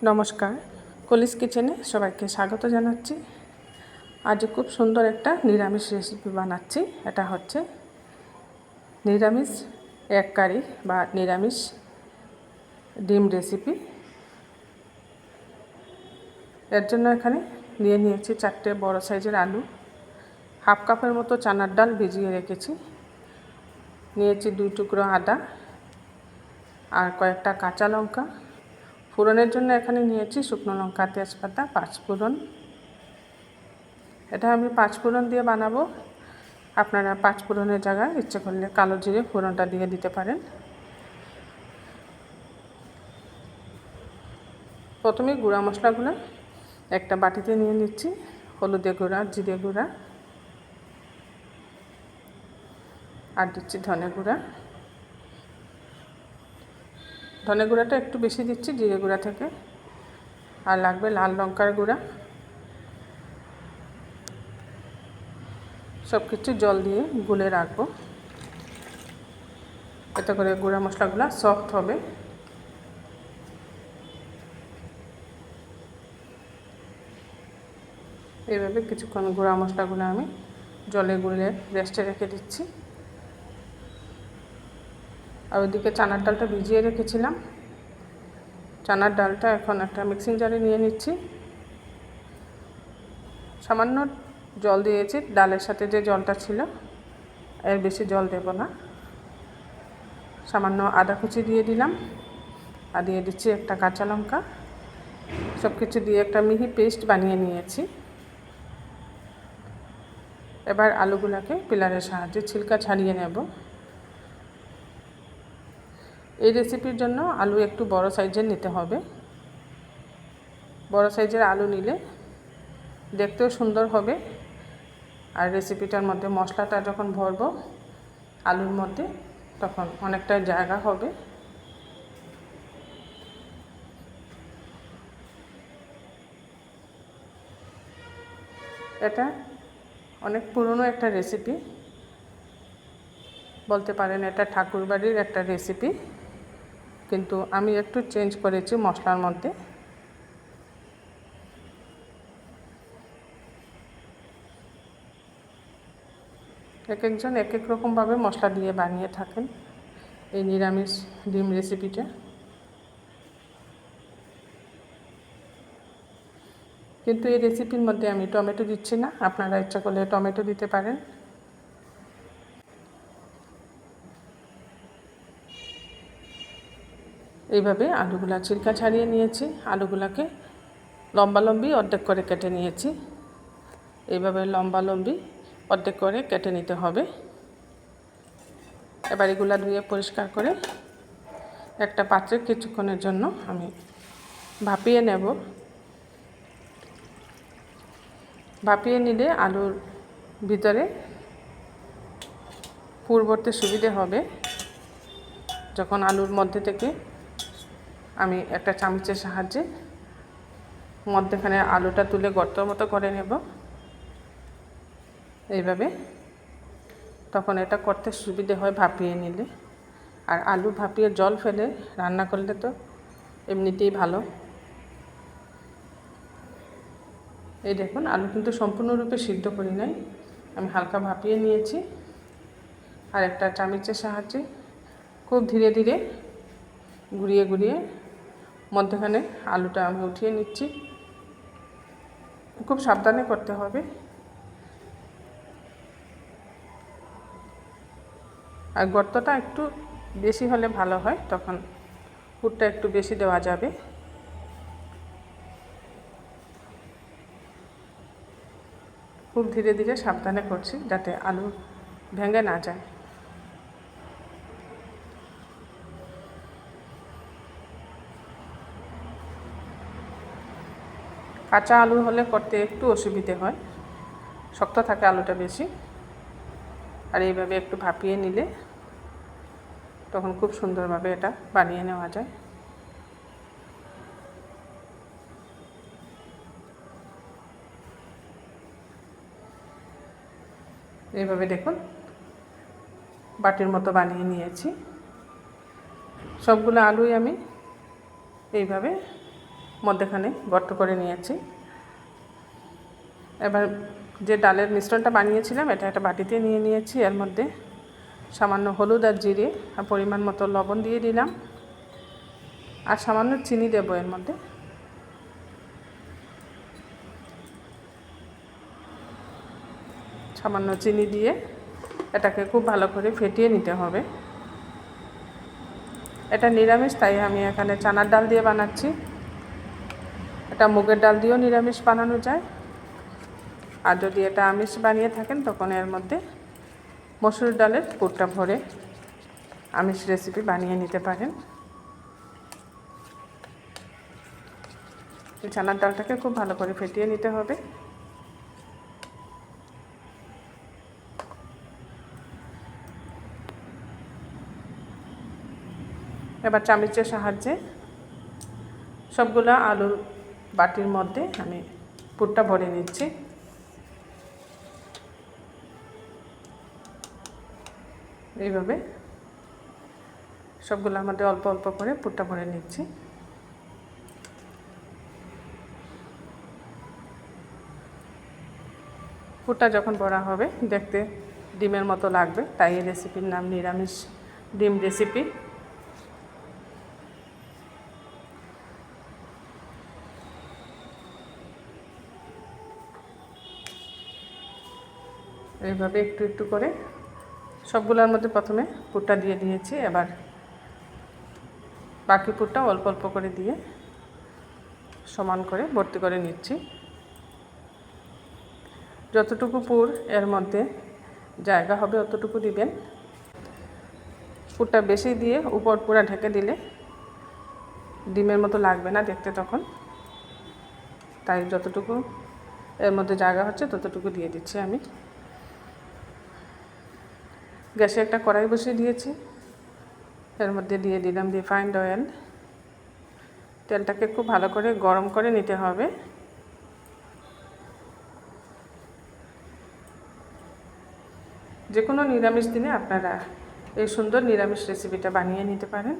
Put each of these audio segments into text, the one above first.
নমস্কার, কলিস কিচেনে সবাইকে স্বাগত জানাচ্ছি। আজ খুব সুন্দর একটা নিরামিষ রেসিপি বানাচ্ছি। এটা হচ্ছে নিরামিষ এগ কারি বা নিরামিষ ডিম রেসিপি। এর জন্য এখানে নিয়ে নিয়েছি 4টে বড় সাইজের আলু, হাফ কাপের মতো চানার ডাল ভিজিয়ে রেখেছি, নিয়েছি 2 টুকরো আদা আর কয়েকটা কাঁচা লঙ্কা। ফোড়নের জন্য এখানে নিয়েছি শুকনো লঙ্কা, তেজপাতা, 5 ফোড়ন। এটা আমি 5 ফোড়ন দিয়ে বানাবো। আপনারা 5 ফোড়নের জায়গায় ইচ্ছে করলে কালো জিরে ফোড়নটা দিয়ে দিতে পারেন। প্রথমে গুঁড়া মশলাগুলো একটা বাটিতে নিয়ে নিচ্ছি। হলুদের গুঁড়া, জিরে গুঁড়া, আর দিচ্ছি ধনে গুঁড়া। ধনে গুঁড়াটা একটু বেশি দিচ্ছি জিরে গুঁড়া থেকে। আর লাগবে লাল লঙ্কার গুঁড়া। সব কিছু জল দিয়ে গুলে রাখবো, এতে করে গুঁড়া মশলাগুলো সফট হবে। এইভাবে কিছুক্ষণ গুঁড়া মশলাগুলো আমি জলে গুলে রেস্টে রেখে দিচ্ছি। আর ওইদিকে চানার ডালটা ভিজিয়ে রেখেছিলাম। চানার ডালটা এখন একটা মিক্সিং জারে নিয়ে নিচ্ছি। সামান্য জল দিয়েছি, ডালের সাথে যে জলটা ছিল, এর বেশি জল দেব না। সামান্য আদা কুচি দিয়ে দিলাম, আর দিয়ে দিচ্ছি একটা কাঁচা লঙ্কা। সব কিছু দিয়ে একটা মিহি পেস্ট বানিয়ে নিয়েছি। এবার আলুগুলোকে পিলারের সাহায্যে ছিলকা ছাড়িয়ে নেব। এই রেসিপির জন্য আলু একটু বড় সাইজের নিতে হবে। বড় সাইজের আলু নিলে দেখতেও সুন্দর হবে, আর রেসিপিটার মধ্যে মশলাটা যখন ভরবো আলুর মধ্যে, তখন অনেকটা জায়গা হবে। এটা অনেক পুরনো একটা রেসিপি, বলতে পারেন এটা ঠাকুরবাড়ির একটা রেসিপি, কিন্তু আমি একটু চেঞ্জ করেছি মশলার মধ্যে। এক একজন এক এক রকমভাবে মশলা দিয়ে বানিয়ে থাকেন এই নিরামিষ ডিম রেসিপিটা। কিন্তু এই রেসিপির মধ্যে আমি টমেটো দিচ্ছি না, আপনারা ইচ্ছা করলে টমেটো দিতে পারেন। এইভাবে আলুগুলা ছিলকা ছাড়িয়ে নিয়েছি। আলুগুলাকে লম্বালম্বি অর্ধেক করে কেটে নিয়েছি। এইভাবে লম্বালম্বি অর্ধেক করে কেটে নিতে হবে। এবার এগুলা ধুয়ে পরিষ্কার করে একটা পাত্রে কিছুক্ষণের জন্য আমি ভাপিয়ে নেব। ভাপিয়ে নিলে আলুর ভিতরে পুর ভরতে সুবিধে হবে। যখন আলুর মধ্যে থেকে আমি একটা চামচের সাহায্যে মধ্যেখানে আলুটা তুলে গর্তর মতো করে নেব এইভাবে, তখন এটা করতে সুবিধে হয় ভাপিয়ে নিলে। আর আলু ভাপিয়ে জল ফেলে রান্না করলে তো এমনিতেই ভালো। এই দেখুন, আলু কিন্তু সম্পূর্ণরূপে সিদ্ধ করি নাই, আমি হালকা ভাপিয়ে নিয়েছি। আর একটা চামচের সাহায্যে খুব ধীরে ধীরে ঘুরিয়ে ঘুরিয়ে মধ্যখানে আলুটা আমি উঠিয়ে নিচ্ছি। খুব সাবধানে করতে হবে। আর গর্তটা একটু বেশি হলে ভালো হয়, তখন পুরটা একটু বেশি দেওয়া যাবে। খুব ধীরে ধীরে সাবধানে করছি যাতে আলু ভেঙে না যায়। কাঁচা আলু হলে করতে একটু অসুবিধে হয়, শক্ত থাকে আলুটা বেশি। আর এইভাবে একটু ভাপিয়ে নিলে তখন খুব সুন্দরভাবে এটা বানিয়ে নেওয়া যায়। এইভাবে দেখুন বাটির মতো বানিয়ে নিয়েছি। সবগুলো আলুই আমি এইভাবে মধ্যেখানে গর্ত করে নিয়েছি। এবার যে ডালের মিশ্রণটা বানিয়েছিলাম এটা একটা বাটিতে নিয়ে নিয়েছি। এর মধ্যে সামান্য হলুদ আর জিরে আর পরিমাণ মতো লবণ দিয়ে দিলাম, আর সামান্য চিনি দেবো এর মধ্যে। সামান্য চিনি দিয়ে এটাকে খুব ভালো করে ফেটিয়ে নিতে হবে। এটা নিরামিষ, তাই আমি এখানে চানার ডাল দিয়ে বানাচ্ছি। এটা মুগের ডাল দিয়েও নিরামিষ বানানো যায়, আর যদি এটা আমিষ বানিয়ে থাকেন তখন এর মধ্যে মসুর ডালের পুরটা ভরে আমিষ রেসিপি বানিয়ে নিতে পারেন। এই চানার ডালটাকে খুব ভালো করে ফেটিয়ে নিতে হবে। এবার চামচের সাহায্যে সবগুলা আলুর বাটির মধ্যে আমি পুরটা ভরে নিচ্ছি। এইভাবে সবগুলোর মধ্যে অল্প অল্প করে পুরটা ভরে নিচ্ছি। পুরটা যখন ভরা হবে দেখতে ডিমের মতো লাগবে, তাই এই রেসিপির নাম নিরামিষ ডিম রেসিপি। এইভাবে একটু একটু করে সবগুলোর মধ্যে প্রথমে পুরটা দিয়ে দিয়েছি। এবার বাকি পুরটা অল্প অল্প করে দিয়ে সমান করে ভর্তি করে নিচ্ছি। যতটুকু পুর এর মধ্যে জায়গা হবে অতটুকু দিবেন। পুরটা বেশি দিয়ে উপর পুরা ঢেকে দিলে ডিমের মতো লাগবে না দেখতে তখন, তাই যতটুকু এর মধ্যে জায়গা হচ্ছে ততটুকু দিয়ে দিচ্ছি আমি। গ্যাসে একটা কড়াই বসিয়ে দিয়েছি, এর মধ্যে দিয়ে দিলাম রিফাইন্ড অয়েল। তেলটাকে খুব ভালো করে গরম করে নিতে হবে। যে কোনো নিরামিষ দিনে আপনারা এই সুন্দর নিরামিষ রেসিপিটা বানিয়ে নিতে পারেন।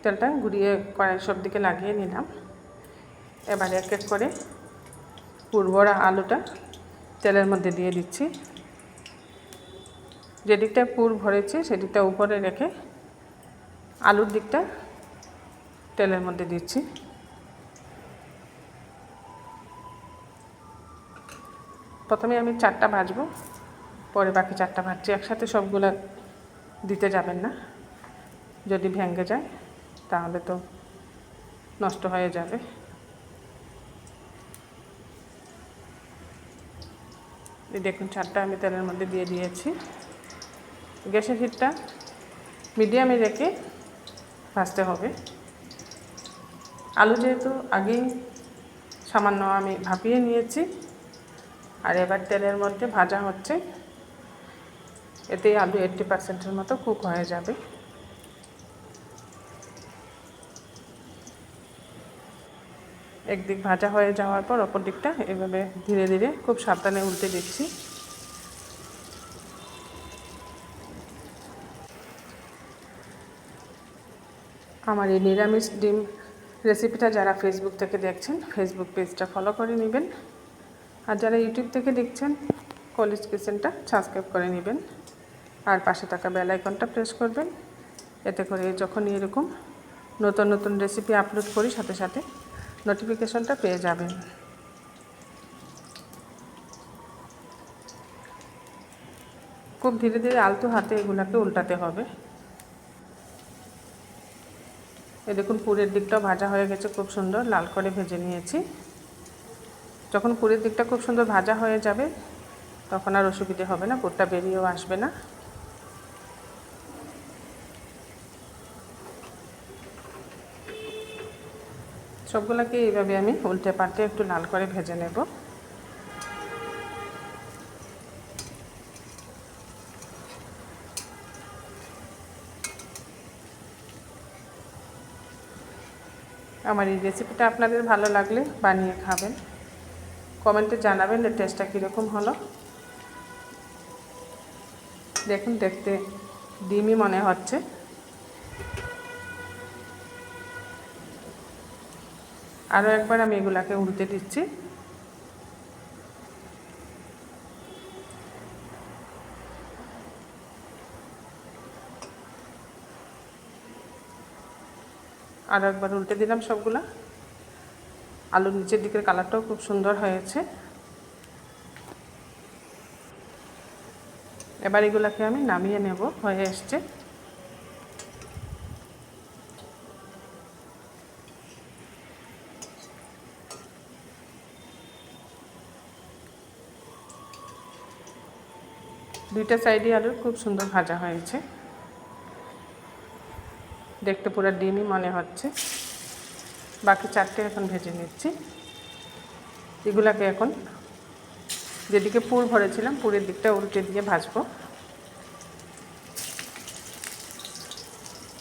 তেলটা ঘুরিয়ে কড়াইয়ের সব দিকে লাগিয়ে নিলাম। এবার এক এক করে পুর ভরা আলুটা তেলের মধ্যে দিয়ে দিচ্ছি। যে দিকটা পুর ভরেছি সেদিকটা উপরে রেখে আলুর দিকটা তেলের মধ্যে দিচ্ছি। প্রথমে আমি 4টা ভাজবো, পরে বাকি 4টা ভাজছি। একসাথে সবগুলো দিতে যাবেন না, যদি ভেঙে যায় তাহলে তো নষ্ট হয়ে যাবে। দেখুন 4টা আমি তেলের মধ্যে দিয়ে দিয়েছি। গ্যাসের হিটটা মিডিয়ামে রেখে ভাজতে হবে। আলু যেহেতু আগেই সামান্য আমি ভাপিয়ে নিয়েছি, আর এবার তেলের মধ্যে ভাজা হচ্ছে, এতেই আলু 80%-এর মতো কুক হয়ে যাবে। একদিক ভাজা হয়ে যাওয়ার পর অপর দিকটা এভাবে ধীরে ধীরে খুব সাবধানে উল্টে দিচ্ছি। আমার এই নিরামিষ ডিম রেসিপিটা যারা ফেসবুক থেকে দেখছেন ফেসবুক পেজটা ফলো করে নেবেন, আর যারা ইউটিউব থেকে দেখছেন কলিজ কিচেনটা সাবস্ক্রাইব করে নেবেন, আর পাশে থাকা বেল আইকনটা প্রেস করবেন। এতে করে যখনই এরকম নতুন নতুন রেসিপি আপলোড করি সাথে সাথে নোটিফিকেশনটা পেয়ে যাবেন। খুব ধীরে ধীরে আলতো হাতে এগুলাকে উল্টাতে হবে। এই দেখুন পুরের দিকটাও ভাজা হয়ে গেছে, খুব সুন্দর লাল করে ভেজে নিয়েছি। যখন পুরের দিকটা খুব সুন্দর ভাজা হয়ে যাবে তখন আর অসুবিধে হবে না, পুরটা বেরিয়েও আসবে না। সবগুলোকে এইভাবে আমি উল্টে পাল্টে একটু লাল করে ভেজে নেব। আমার এই রেসিপিটা আপনাদের ভালো লাগলে বানিয়ে খাবেন, কমেন্টে জানাবেন এর টেস্টটা কীরকম হলো। দেখুন দেখতে ডিমই মনে হচ্ছে। আরও একবার আমি এগুলাকে উল্টে দিচ্ছি। আরও একবার উল্টে দিলাম সবগুলা। আলুর নিচের দিকের কালারটাও খুব সুন্দর হয়েছে। এবার এগুলাকে আমি নামিয়ে নেব, হয়ে এসছে। দুইটা সাইডই আলু খুব সুন্দর ভাজা হয়েছে, দেখতে পুরো ডিমই মনে হচ্ছে। বাকি চারটে এখন ভেজে নিচ্ছি। এগুলাকে এখন যেদিকে পুর ভরেছিলাম পুরের দিকটা উল্টে দিয়ে ভাজবো।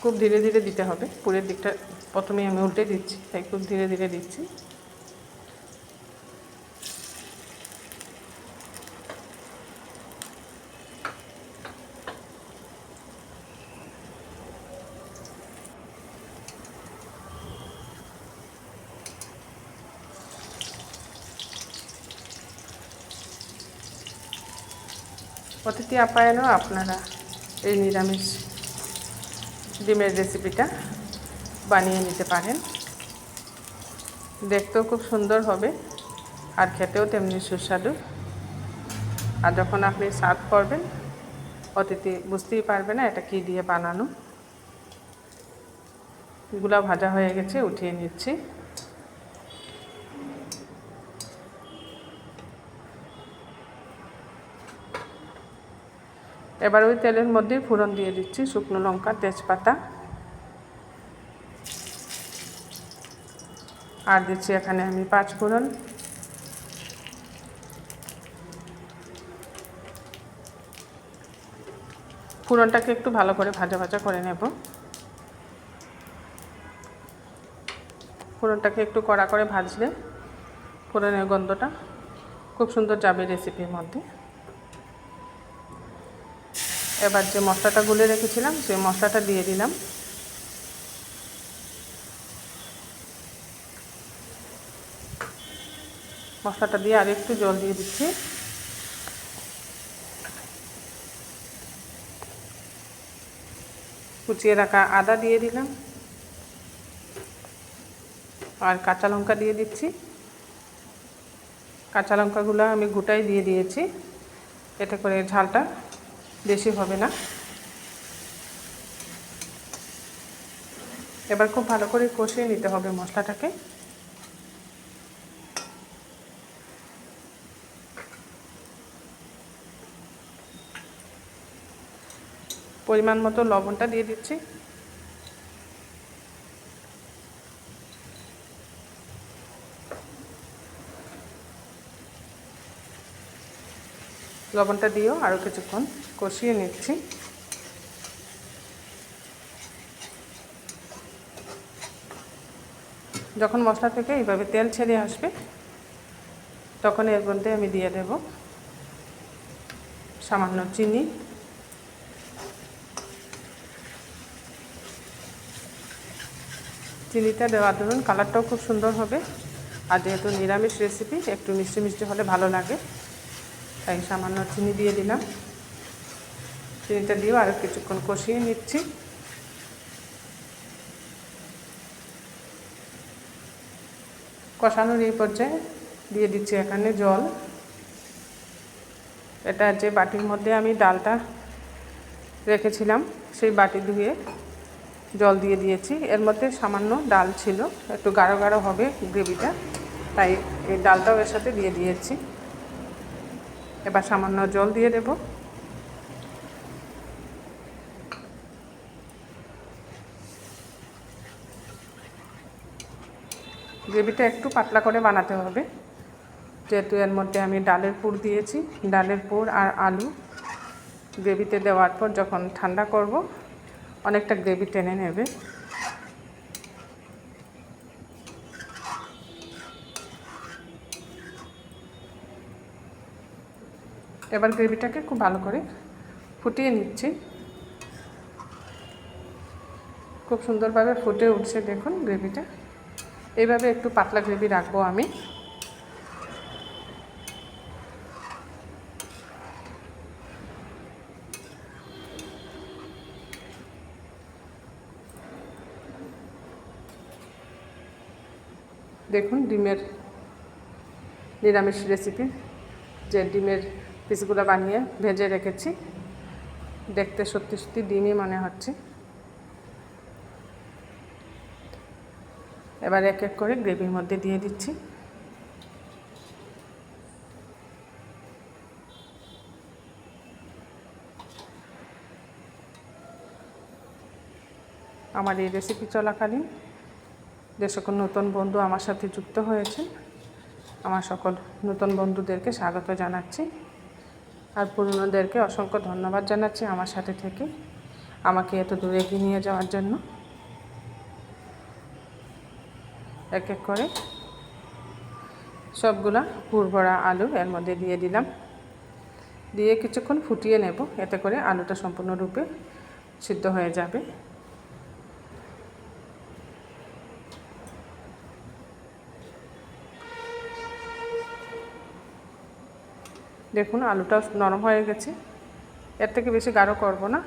খুব ধীরে ধীরে দিতে হবে, পুরের দিকটা প্রথমেই আমি উল্টে দিচ্ছি, তাই খুব ধীরে ধীরে দিচ্ছি। অতিথি আপ্যায়নও আপনারা এই নিরামিষ ডিমের রেসিপিটা বানিয়ে নিতে পারেন। দেখতেও খুব সুন্দর হবে আর খেতেও তেমনি সুস্বাদু। আর যখন আপনি সার্ভ করবেন, অতিথি বুঝতেই পারবে না এটা কী দিয়ে বানানো। এগুলো ভাজা হয়ে গেছে, উঠিয়ে নিচ্ছি। এবার ওই তেলের মধ্যে ফোড়ন দিয়ে দিচ্ছি, শুকনো লঙ্কা, তেজপাতা, আর দিচ্ছি এখানে আমি 5 ফোড়ন। ফোড়নটাকে একটু ভালো করে ভাজা ভাজা করে নেব। ফোড়নটাকে একটু কড়া করে ভাজলে ফোড়নের গন্ধটা খুব সুন্দর যাবে রেসিপির মধ্যে। এবার যে মশলাটা গুলে রেখেছিলাম সেই মশলাটা দিয়ে দিলাম। মশলাটা দিয়ে আর একটু জল দিয়ে দিচ্ছি। কুচিয়ে রাখা আদা দিয়ে দিলাম আর কাঁচা লঙ্কা দিয়ে দিচ্ছি। কাঁচা লঙ্কাগুলো আমি গোটাই দিয়ে দিয়েছি, এতে করে ঝালটা বেশি হবে না। এবার খুব ভালো করে কষিয়ে নিতে হবে মশলাটাকে। পরিমাণ মতো লবণটা দিয়ে দিচ্ছি। লবণটা দিয়েও আরও কিছুক্ষণ কষিয়ে নিচ্ছি। যখন মশলা থেকে এইভাবে তেল ছেড়ে আসবে তখন এর মধ্যে আমি দিয়ে দেব সামান্য চিনি, চিনিটা দেওয়ার দরুন কালারটাও খুব সুন্দর হবে। আর যেহেতু নিরামিষ রেসিপি একটু মিষ্টি মিষ্টি হলে ভালো লাগে, তাই সামান্য চিনি দিয়ে দিলাম। চিনিটা দিয়েও আরও কিছুক্ষণ কষিয়ে নিচ্ছি। কষানোর এই পর্যায়ে দিয়ে দিচ্ছি এখানে জল। এটা যে বাটির মধ্যে আমি ডালটা রেখেছিলাম সেই বাটি ধুয়ে জল দিয়ে দিয়েছি। এর মধ্যে সামান্য ডাল ছিল, একটু গাঢ় গাঢ় হবে গ্রেভিটা, তাই এই ডালটাও এর সাথে দিয়ে দিয়েছি। এবার সামান্য জল দিয়ে দেব। গ্রেভিটা একটু পাতলা করে বানাতে হবে, যেহেতু এর মধ্যে আমি ডালের পুর দিয়েছি। ডালের পুর আর আলু গ্রেভিতে দেওয়ার পর যখন ঠান্ডা করব অনেকটা গ্রেভি টেনে নেবে। এবার গ্রেভিটাকে খুব ভালো করে ফুটিয়ে নিচ্ছি। খুব সুন্দরভাবে ফুটে উঠছে, দেখুন গ্রেভিটা। এইভাবে একটু পাতলা গ্রেভি রাখবো আমি। দেখুন ডিমের নিরামিষ রেসিপি, যে ডিমের পিসগুলো বানিয়ে ভেজে রেখেছি, দেখতে সত্যি সত্যি ডিমই মনে হচ্ছে। এবার এক এক করে গ্রেভির মধ্যে দিয়ে দিচ্ছি। আমার এই রেসিপি চলাকালীন যে সকল নতুন বন্ধু আমার সাথে যুক্ত হয়েছে, আমার সকল নতুন বন্ধুদেরকে স্বাগত জানাচ্ছি, আর পুরনোদেরকে অসংখ্য ধন্যবাদ জানাচ্ছি আমার সাথে থেকে আমাকে এত দূরে এগিয়ে নিয়ে যাওয়ার জন্য। এক এক করে সবগুলা পুরভরা আলু এর মধ্যে দিয়ে দিলাম, দিয়ে কিছুক্ষণ ফুটিয়ে নেব, এতে করে আলুটা সম্পূর্ণরূপে সিদ্ধ হয়ে যাবে। দেখুন আলুটা নরম হয়ে গেছে, এর থেকে বেশি গাঢ় করব না।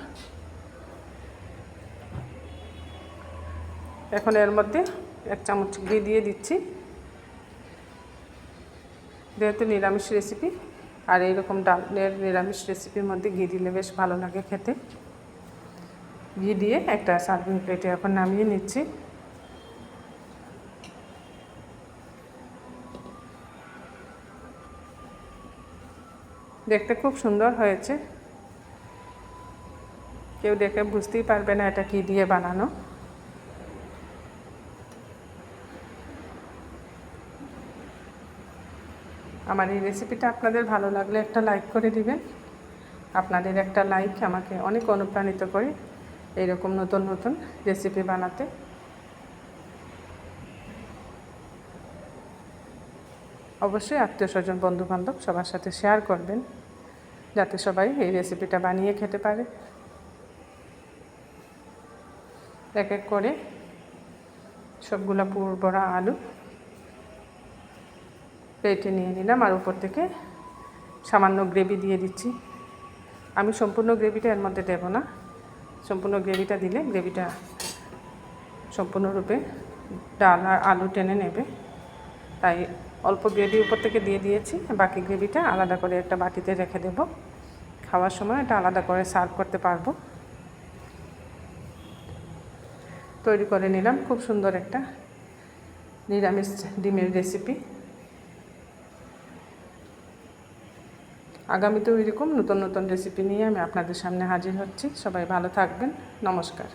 এখন এর মধ্যে 1 চামচ ঘি দিয়ে দিচ্ছি। যেহেতু নিরামিষ রেসিপি, আর এইরকম ডালের নিরামিষ রেসিপির মধ্যে ঘি দিলে বেশ ভালো লাগে খেতে। ঘি দিয়ে একটা সার্ভিং প্লেটে এখন নামিয়ে নিচ্ছি। দেখতে খুব সুন্দর হয়েছে, কেউ দেখে বুঝতেই পারবে না এটা কি দিয়ে বানানো। আমার এই রেসিপিটা আপনাদের ভালো লাগলে একটা লাইক করে দিবেন। আপনাদের একটা লাইক আমাকে অনেক অনুপ্রাণিত করে এইরকম নতুন নতুন রেসিপি বানাতে। অবশ্যই আত্মীয়স্বজন, বন্ধুবান্ধব সবার সাথে শেয়ার করবেন, যাতে সবাই এই রেসিপিটা বানিয়ে খেতে পারে। এক এক করে সবগুলা পুরভরা আলু প্লেটে নিয়ে নিলাম, আর উপর থেকে সামান্য গ্রেভি দিয়ে দিচ্ছি। আমি সম্পূর্ণ গ্রেভিটা এর মধ্যে দেব না, সম্পূর্ণ গ্রেভিটা দিলে গ্রেভিটা সম্পূর্ণরূপে ডাল আর আলু টেনে নেবে, তাই অল্প গ্রেভি উপর থেকে দিয়ে দিয়েছি। বাকি গ্রেভিটা আলাদা করে একটা বাটিতে রেখে দেব, খাওয়ার সময় এটা আলাদা করে সার্ভ করতে পারবো। তৈরি করে নিলাম খুব সুন্দর একটা নিরামিষ ডিমের রেসিপি। আগামীতেও এরকম নতুন নতুন রেসিপি নিয়ে আমি আপনাদের সামনে হাজির হচ্ছি। সবাই ভালো থাকবেন। নমস্কার।